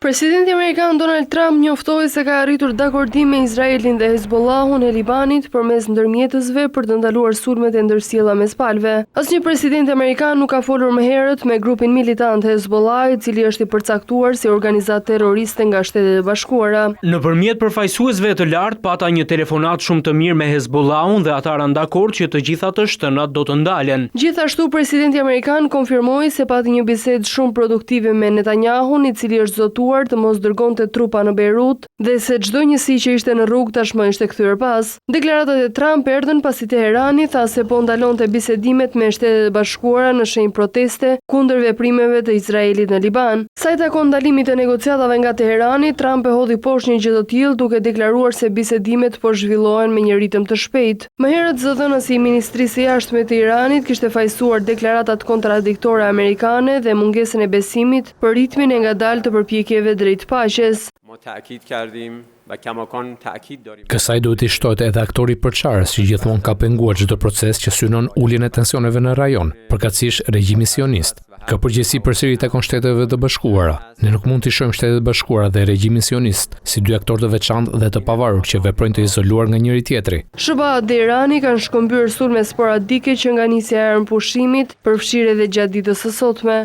Presidenti Amerikan Donald Trump njoftoi se ka arritur dakordim me Izraelin dhe Hezbollahun e Libanit përmes ndërmjetësve për të ndaluar sulmet e ndërsjellura mes palëve. Asnjë president amerikan nuk ka folur më herët me grupin militant Hezbollah, i cili është i përcaktuar si organizatë terroriste nga Shtetet e Bashkuara. Nëpërmjet përfaqësuesve të lartë pata një telefonat shumë të mirë me Hezbollahun dhe ata janë dakord që të gjitha të shtënat do të ndalen. Gjithashtu presidenti amerikan konfirmoi se pati një bisedë shumë produktive me Netanyahun, i cili është zotuar të mos dërgonte trupa në Beirut dhe se çdo njësi që ishte në rrugë tashmë ishte kthyer pas. Deklaratat e Trump erdhën pasi Teherani tha se po ndalonte bisedimet me Shtetet e Bashkuara në shenjë proteste kundër veprimeve të Izraelit në Liban. Sa i takon ndalimit të negociatave nga Teherani, Trump e hodhi poshtë një gjë të tillë duke deklaruar se bisedimet po zhvillohen me një ritëm të shpejtë. Më herët zëdhënësi i Ministrisë së Jashtme të Iranit kishte fajsuar deklaratat kontradiktore amerikane dhe mungesën e besimit për ritmin e ngadalë të përpjekjeve drejt paqes. Kësaj duhet i shtohet edhe aktori përçarës që gjithmonë ka penguar çdo proces që synon uljen e tensioneve në rajon, përkatësisht regjimi sionist. Ka përgjegjësi përsëri takon Shteteve të Bashkuara. Ne nuk mund të shohim Shtetet e Bashkuara dhe regjimin sionist si dy aktorë të veçantë dhe të pavarur që veprojnë të izoluar nga njëri tjetri. SBA dhe Irani kanë shkëmbyer sulme sporadike që nga nisja e armëpushimit përfshirë edhe gjatë ditës së sotme.